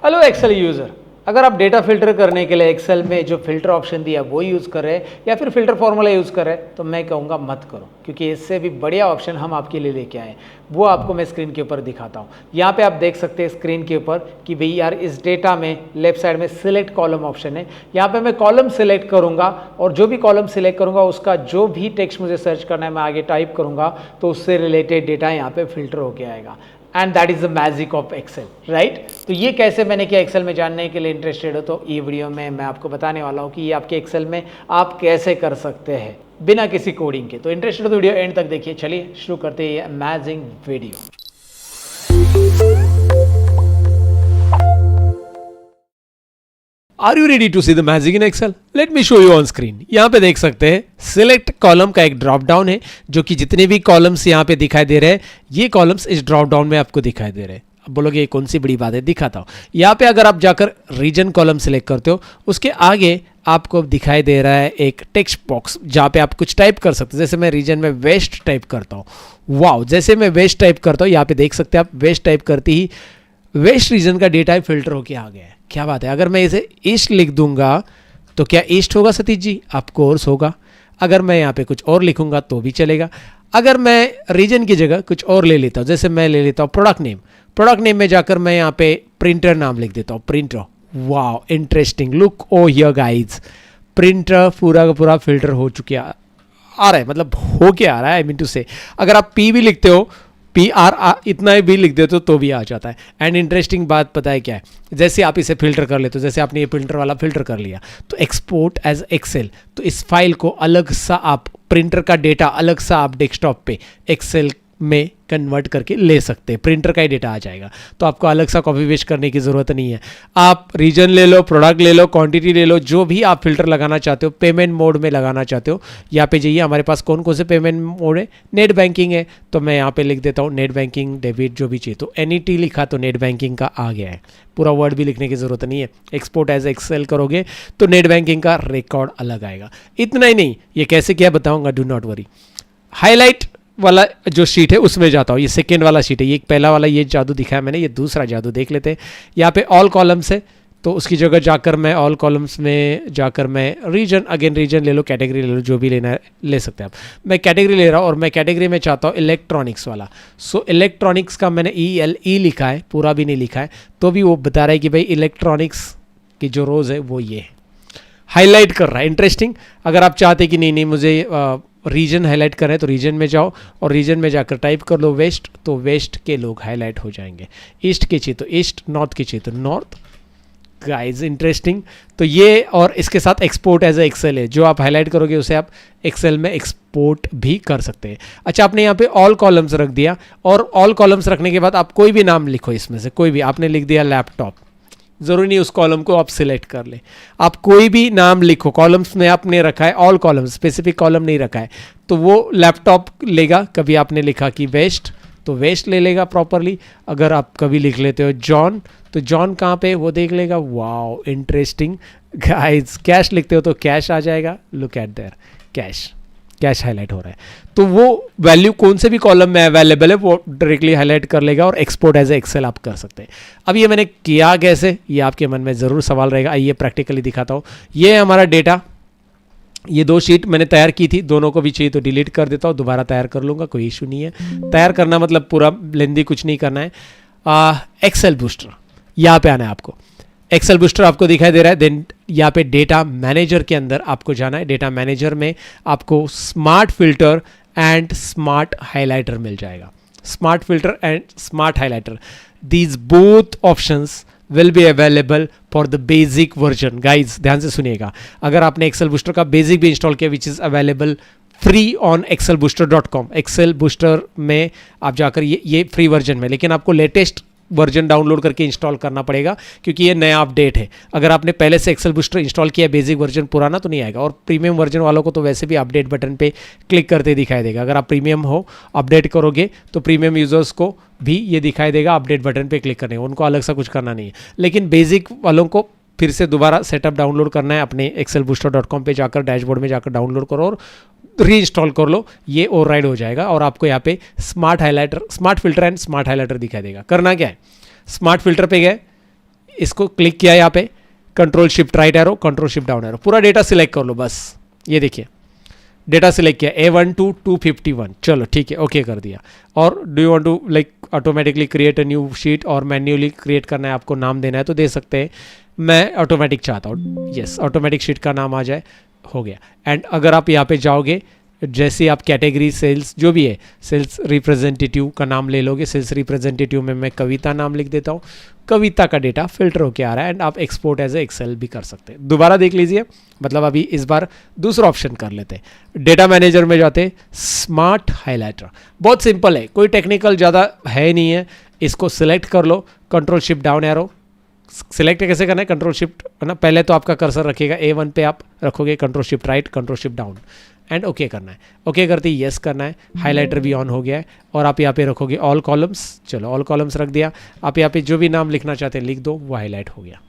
Hello Excel user, अगर आप data filter करने के लिए एक्सेल में जो फिल्टर ऑप्शन दिया वो यूज़ कर रहे हैं या फिर फिल्टर फॉर्मूला यूज़ कर रहे हैं तो मैं कहूँगा मत करो, क्योंकि इससे भी बढ़िया ऑप्शन हम आपके लिए लेके आए, वो आपको मैं स्क्रीन के ऊपर दिखाता हूँ। यहाँ पे आप देख सकते हैं स्क्रीन के ऊपर कि भाई यार इस डेटा में लेफ्ट साइड में सिलेक्ट कॉलम ऑप्शन है। यहाँ पे मैं कॉलम सिलेक्ट करूँगा और जो भी कॉलम सिलेक्ट करूँगा उसका जो भी टेक्स्ट मुझे सर्च करना है मैं आगे टाइप करूँगा तो उससे रिलेटेड डेटा यहाँ पे फिल्टर होके आएगा। And that is the magic of Excel, right. तो ये कैसे मैंने किया, एक्सेल में जानने के लिए इंटरेस्टेड हो तो ये वीडियो में मैं आपको बताने वाला हूँ कि ये आपके एक्सेल में आप कैसे कर सकते हैं बिना किसी कोडिंग के। तो इंटरेस्टेड हो तो वीडियो एंड तक देखिए। चलिए शुरू करते हैं ये amazing video. Are you ready to see the magic in Excel? Let me show you on screen. यहाँ पे देख सकते हैं सिलेक्ट कॉलम का एक ड्रॉप डाउन है, जो कि जितने भी कॉलम्स यहाँ पे दिखाई दे रहे हैं ये कॉलम्स इस ड्रॉप डाउन में आपको दिखाई दे रहे हैं। अब बोलोगे ये कौन सी बड़ी बात है, दिखाता हूँ। यहाँ पे अगर आप जाकर रीजन कॉलम सिलेक्ट करते हो उसके आगे आपको दिखाई दे रहा है एक टेक्स्ट बॉक्स जहाँ पे आप कुछ टाइप कर सकते हो। जैसे मैं रीजन में वेस्ट टाइप करता हूँ, वाओ, जैसे मैं वेस्ट टाइप करता हूँ यहाँ पे देख सकते हैं आप, वेस्ट टाइप करते ही वेस्ट रीजन का डेटा फिल्टर होके आ गया है। क्या बात है। अगर मैं इसे ईस्ट लिख दूंगा तो क्या ईस्ट होगा सतीश जी? ऑफ कोर्स होगा। अगर मैं यहाँ पे कुछ और लिखूंगा तो भी चलेगा। अगर मैं रीजन की जगह कुछ और ले लेता हूँ, जैसे मैं ले लेता हूँ प्रोडक्ट नेम, प्रोडक्ट नेम में जाकर मैं यहाँ पे प्रिंटर नाम लिख देता हूँ, printer. Wow, interesting, look oh here guys, printer पूरा का पूरा फिल्टर हो चुके आ रहा है, मतलब हो के आ रहा है। आई मीन टू से अगर आप पी भी लिखते हो, PR इतना ही भी लिख देते हो तो भी आ जाता है। एंड इंटरेस्टिंग बात पता है क्या है, जैसे आप इसे फिल्टर कर लेते हो, जैसे आपने ये फिल्टर वाला फिल्टर कर लिया तो एक्सपोर्ट एज एक्सेल, तो इस फाइल को अलग सा आप प्रिंटर का डेटा अलग सा आप डेस्कटॉप पे एक्सेल में कन्वर्ट करके ले सकते हैं। प्रिंटर का ही डेटा आ जाएगा, तो आपको अलग सा कॉपी पेस्ट करने की ज़रूरत नहीं है। आप रीजन ले लो, प्रोडक्ट ले लो, क्वांटिटी ले लो, जो भी आप फिल्टर लगाना चाहते हो, पेमेंट मोड में लगाना चाहते हो, यहाँ पे जाइए। हमारे पास कौन कौन से पेमेंट मोड है, नेट बैंकिंग है, तो मैं यहाँ पे लिख देता हूँ नेट बैंकिंग, डेबिट, जो भी चाहिए। तो NET लिखा तो नेट बैंकिंग का आ गया है, पूरा वर्ड भी लिखने की ज़रूरत नहीं है। एक्सपोर्ट एज एक्सेल करोगे तो नेट बैंकिंग का रिकॉर्ड अलग आएगा। इतना ही नहीं, ये कैसे किया बताऊँगा, डू नॉट वरी। हाईलाइट वाला जो शीट है उसमें जाता हूँ, ये सेकेंड वाला शीट है, ये पहला वाला ये जादू दिखाया मैंने, ये दूसरा जादू देख लेते हैं। यहाँ पे ऑल कॉलम्स है तो उसकी जगह जाकर मैं ऑल कॉलम्स में जाकर मैं रीजन, अगेन रीजन ले लो, कैटेगरी ले लो, जो भी लेना है ले सकते हैं आप। मैं कैटेगरी ले रहा हूँ और मैं कैटेगरी में चाहता हूँ इलेक्ट्रॉनिक्स वाला। सो इलेक्ट्रॉनिक्स का मैंने ELE लिखा है, पूरा भी नहीं लिखा है, तो भी वो बता रहा है कि भाई इलेक्ट्रॉनिक्स की जो रोज़ है वो ये है, हाईलाइट कर रहा है। इंटरेस्टिंग। अगर आप चाहते कि नहीं मुझे रीजन हाईलाइट करें तो रीजन में जाओ और रीजन में जाकर टाइप कर लो वेस्ट, तो वेस्ट के लोग हाईलाइट हो जाएंगे। ईस्ट के चाहिए तो ईस्ट, नॉर्थ के चाहिए तो नॉर्थ। Guys interesting. तो ये और इसके साथ एक्सपोर्ट एज ए एक्सेल है, जो आप हाईलाइट करोगे उसे आप एक्सेल में एक्सपोर्ट भी कर सकते हैं। अच्छा, आपने यहाँ पे ऑल कॉलम्स रख दिया और ऑल कॉलम्स रखने के बाद आप कोई भी नाम लिखो, इसमें से कोई भी। आपने लिख दिया लैपटॉप, ज़रूरी नहीं उस कॉलम को आप सिलेक्ट कर ले, आप कोई भी नाम लिखो। कॉलम्स में आपने रखा है ऑल कॉलम्स, स्पेसिफिक कॉलम नहीं रखा है तो वो लैपटॉप लेगा। कभी आपने लिखा कि वेस्ट तो वेस्ट ले लेगा प्रॉपरली। अगर आप कभी लिख लेते हो जॉन तो जॉन कहाँ पे वो देख लेगा। Wow, interesting guys. कैश लिखते हो तो कैश आ जाएगा, look at there, cash, cash highlight हो रहा है। तो वो वैल्यू कौन से भी कॉलम में अवेलेबल है वो डायरेक्टली हाईलाइट कर लेगा और एक्सपोर्ट एज ए एक्सेल आप कर सकते हैं। अब ये मैंने किया कैसे, ये आपके मन में ज़रूर सवाल रहेगा। आइए प्रैक्टिकली दिखाता हूँ। ये हमारा डेटा, ये दो शीट मैंने तैयार की थी, दोनों को भी चाहिए तो डिलीट कर देता हूँ, दोबारा तैयार कर लूँगा, कोई इशू नहीं है। तैयार करना मतलब पूरा लेंदी कुछ नहीं करना है। एक्सेल बूस्टर यहाँ पे आना है आपको। एक्सेल बूस्टर आपको दिखाई दे रहा है। देन यहाँ पे डेटा मैनेजर के अंदर आपको जाना है। डेटा मैनेजर में आपको smart filter and smart highlighter मिल जाएगा। Smart filter and smart highlighter, these both options will be available for the basic version. Guys ध्यान से सुनिएगा, अगर आपने एक्सेल बूस्टर का बेसिक भी इंस्टॉल किया which is available free on excelbooster.com, excel booster में आप जाकर ये फ्री वर्जन में, लेकिन आपको लेटेस्ट वर्जन डाउनलोड करके इंस्टॉल करना पड़ेगा क्योंकि ये नया अपडेट है। अगर आपने पहले से एक्सेल बूस्टर इंस्टॉल किया बेसिक वर्जन पुराना तो नहीं आएगा। और प्रीमियम वर्जन वालों को तो वैसे भी अपडेट बटन पे क्लिक करते दिखाई देगा। अगर आप प्रीमियम हो, अपडेट करोगे तो प्रीमियम यूजर्स को भी ये दिखाई देगा अपडेट बटन पे क्लिक करने, उनको अलग सा कुछ करना नहीं है। लेकिन बेसिक वालों को फिर से दोबारा सेटअप डाउनलोड करना है, अपने excelbooster.com पे जाकर डैशबोर्ड में जाकर डाउनलोड करो और रीइंस्टॉल कर लो, ये ओवरराइड हो जाएगा और आपको यहाँ पे smart highlighter, smart filter and smart highlighter दिखाई देगा। करना क्या है, स्मार्ट फिल्टर पे गए, इसको क्लिक किया यहाँ पे, control shift right arrow, control shift down arrow, पूरा डेटा सिलेक्ट कर लो बस। ये देखिए डेटा सिलेक्ट किया A1 to 251, चलो ठीक है, ओके कर दिया। और do you want to like automatically create a new sheet और मैन्युअली क्रिएट करना है, आपको नाम देना है तो दे सकते हैं। मैं ऑटोमेटिक चाहता हूँ, यस ऑटोमेटिक शीट का नाम आ जाए, हो गया। एंड अगर आप यहाँ पे जाओगे, जैसे आप कैटेगरी सेल्स जो भी है, सेल्स रिप्रेजेंटेटिव का नाम ले लोगे, सेल्स रिप्रेजेंटेटिव में मैं कविता नाम लिख देता हूँ, कविता का डेटा फिल्टर होके आ रहा है। एंड आप एक्सपोर्ट एज ए एक्सेल भी कर सकते हैं। दोबारा देख लीजिए, मतलब अभी इस बार दूसरा ऑप्शन कर लेते हैं। डेटा मैनेजर में जाते, स्मार्ट हाईलाइटर, बहुत सिंपल है, कोई टेक्निकल ज़्यादा है नहीं है। इसको सिलेक्ट कर लो, control shift down arrow, select कैसे करना है, कंट्रोल शिफ्ट है ना, पहले तो आपका कर्सर रखिएगा A1 पे, आप रखोगे control shift right, control shift down and okay करना है। ओके करते ही यस करना है, हाईलाइटर भी ऑन हो गया है। और आप यहाँ पे रखोगे ऑल कॉलम्स, चलो ऑल कॉलम्स रख दिया। आप यहाँ पे जो भी नाम लिखना चाहते हैं लिख दो, वो हाईलाइट हो गया।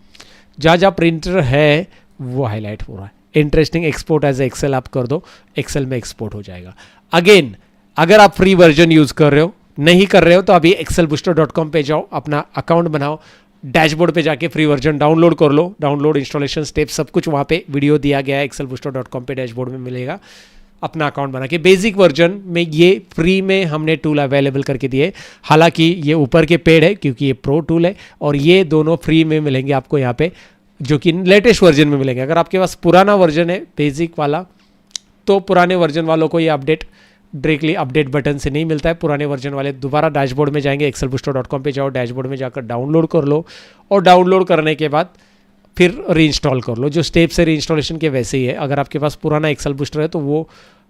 जहाँ जहाँ प्रिंटर है वो हाईलाइट हो रहा है। इंटरेस्टिंग, एक्सपोर्ट एज एक्सेल आप कर दो, एक्सेल में एक्सपोर्ट हो जाएगा। अगेन अगर आप फ्री वर्जन यूज़ कर रहे हो, नहीं कर रहे हो तो अभी excelbooster.com पे जाओ, अपना अकाउंट बनाओ, डैशबोर्ड पे जाके फ्री वर्जन डाउनलोड कर लो। डाउनलोड, इंस्टॉलेशन स्टेप सब कुछ वहाँ पे वीडियो दिया गया है, excelbooster.com पे डैशबोर्ड में मिलेगा। अपना अकाउंट बना के बेसिक वर्जन में ये फ्री में हमने टूल अवेलेबल करके दिए। हालांकि ये ऊपर के पेड है क्योंकि ये प्रो टूल है, और ये दोनों फ्री में मिलेंगे आपको यहाँ पे, जो कि लेटेस्ट वर्जन में मिलेंगे। अगर आपके पास पुराना वर्जन है बेसिक वाला, तो पुराने वर्जन वालों को ये अपडेट डायरेक्टली अपडेट बटन से नहीं मिलता है। पुराने वर्जन वाले दोबारा डैशबोर्ड में जाएंगे, excelbooster.com पे जाओ, डैशबोर्ड में जाकर डाउनलोड कर लो, और डाउनलोड करने के बाद फिर रीइंस्टॉल कर लो। जो स्टेप से रीइंस्टॉलेशन के वैसे ही है। अगर आपके पास पुराना एक्सेल बूस्टर है तो वो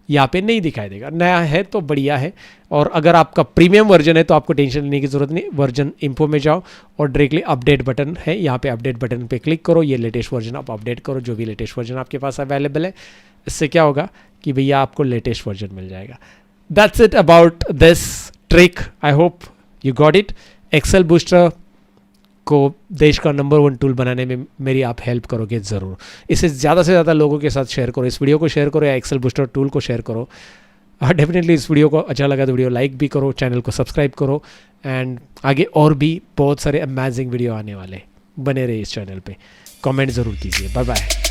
यहाँ पे नहीं दिखाई देगा, नया है तो बढ़िया है। और अगर आपका प्रीमियम वर्जन है तो आपको टेंशन लेने की ज़रूरत नहीं, वर्जन इंफो में जाओ और डायरेक्टली अपडेट बटन है, यहाँ पे अपडेट बटन पे क्लिक करो, ये लेटेस्ट वर्जन आप अपडेट करो, जो भी लेटेस्ट वर्जन आपके पास अवेलेबल है। इससे क्या होगा कि भैया आपको लेटेस्ट वर्जन मिल जाएगा। That's it about this trick, I hope you got it. Excel booster को देश का नंबर 1 टूल बनाने में मेरी आप हेल्प करोगे ज़रूर। इसे ज़्यादा से ज़्यादा लोगों के साथ शेयर करो, इस वीडियो को शेयर करो या एक्सेल बूस्टर टूल को शेयर करो। डेफिनेटली इस वीडियो को अच्छा लगा तो वीडियो लाइक भी करो, चैनल को सब्सक्राइब करो, एंड आगे और भी बहुत सारे अमेजिंग वीडियो आने वाले, बने रहिए इस चैनल पे। कमेंट ज़रूर कीजिए। Bye bye.